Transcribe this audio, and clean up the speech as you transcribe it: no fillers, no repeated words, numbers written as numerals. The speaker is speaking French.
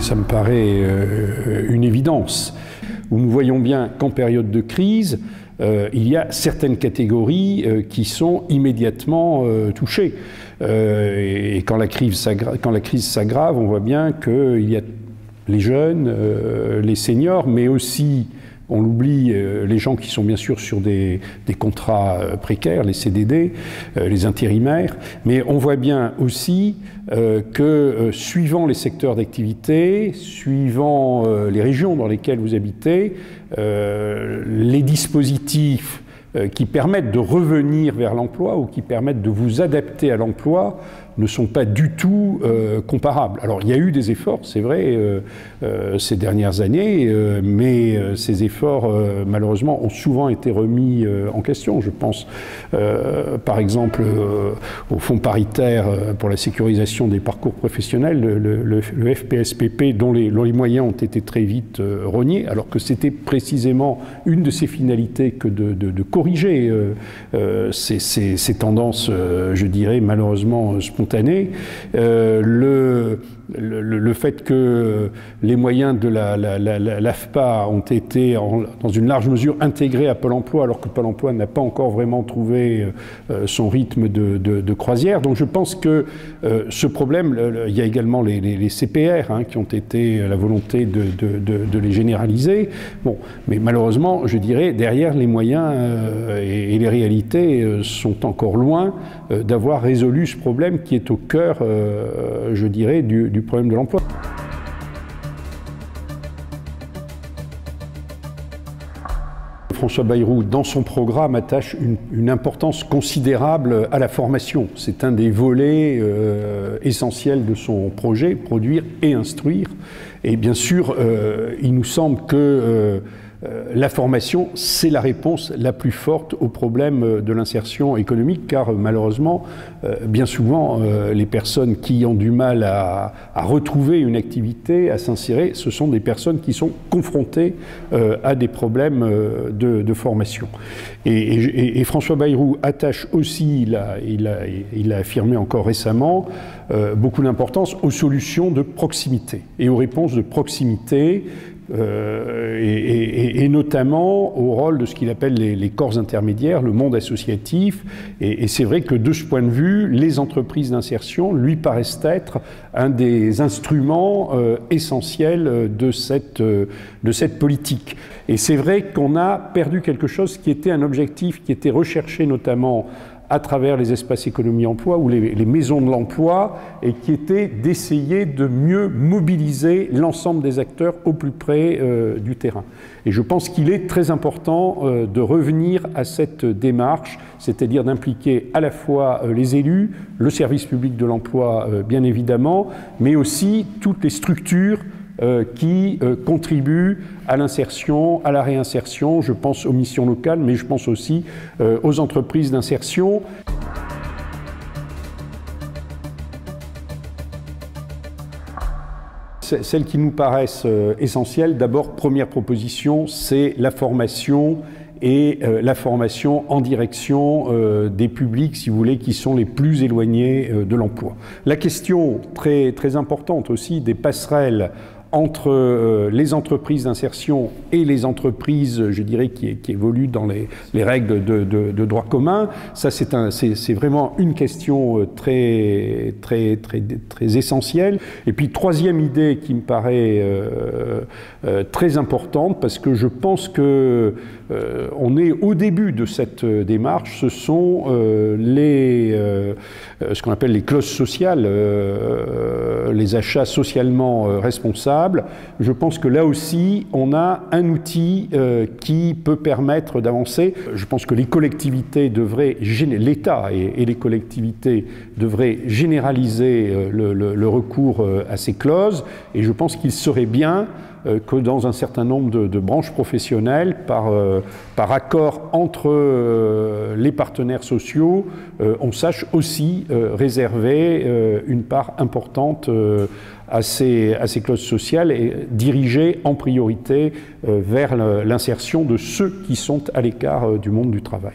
Et ça me paraît une évidence. Nous voyons bien qu'en période de crise, il y a certaines catégories qui sont immédiatement touchées. Et quand la crise s'aggrave, on voit bien qu'il y a les jeunes, les seniors, mais aussi, on l'oublie, les gens qui sont bien sûr sur des contrats précaires, les CDD, les intérimaires, mais on voit bien aussi que suivant les secteurs d'activité, suivant les régions dans lesquelles vous habitez, les dispositifs qui permettent de revenir vers l'emploi ou qui permettent de vous adapter à l'emploi ne sont pas du tout comparables. Alors il y a eu des efforts, c'est vrai, ces dernières années, mais ces efforts malheureusement ont souvent été remis en question. Je pense par exemple au Fonds paritaire pour la sécurisation des parcours professionnels, le FPSPP, dont les moyens ont été très vite rognés, alors que c'était précisément une de ses finalités que de corriger ces tendances, je dirais, malheureusement spontanées. Le fait que les moyens de l'AFPA ont été dans une large mesure intégrés à Pôle emploi, alors que Pôle emploi n'a pas encore vraiment trouvé son rythme de croisière. Donc je pense que ce problème, il y a également les CPR qui ont été la volonté de les généraliser. Bon, mais malheureusement, je dirais, derrière les moyens et les réalités sont encore loin d'avoir résolu ce problème qui est au cœur, je dirais, du problème de l'emploi. François Bayrou, dans son programme, attache une importance considérable à la formation. C'est un des volets essentiels de son projet, produire et instruire. Et bien sûr, il nous semble que la formation, c'est la réponse la plus forte au problème de l'insertion économique, car malheureusement, bien souvent, les personnes qui ont du mal à retrouver une activité, à s'insérer, ce sont des personnes qui sont confrontées à des problèmes de formation. Et François Bayrou attache aussi, il l'a affirmé encore récemment, beaucoup d'importance aux solutions de proximité et aux réponses de proximité, et notamment au rôle de ce qu'il appelle les corps intermédiaires, le monde associatif. Et c'est vrai que de ce point de vue, les entreprises d'insertion lui paraissent être un des instruments essentiels de cette politique. Et c'est vrai qu'on a perdu quelque chose qui était un objectif qui était recherché notamment à travers les espaces économie-emploi ou les maisons de l'emploi, et qui était d'essayer de mieux mobiliser l'ensemble des acteurs au plus près du terrain. Et je pense qu'il est très important de revenir à cette démarche, c'est-à-dire d'impliquer à la fois les élus, le service public de l'emploi bien évidemment, mais aussi toutes les structures qui contribuent à l'insertion, à la réinsertion. Je pense aux missions locales, mais je pense aussi aux entreprises d'insertion. Celles qui nous paraissent essentielles, d'abord, première proposition, c'est la formation et la formation en direction des publics, si vous voulez, qui sont les plus éloignés de l'emploi. La question très, très importante aussi des passerelles entre les entreprises d'insertion et les entreprises, je dirais, qui évoluent dans les règles de droit commun. Ça, c'est vraiment une question très essentielle. Et puis, troisième idée qui me paraît très importante, parce que je pense que on est au début de cette démarche, ce sont ce qu'on appelle les clauses sociales, les achats socialement responsables. Je pense que là aussi, on a un outil qui peut permettre d'avancer. Je pense que les collectivités devraient, l'État et les collectivités devraient généraliser le recours à ces clauses, et je pense qu'il serait bien que dans un certain nombre de branches professionnelles, par accord entre les partenaires sociaux, on sache aussi réserver une part importante à ces clauses sociales et diriger en priorité vers l'insertion de ceux qui sont à l'écart du monde du travail.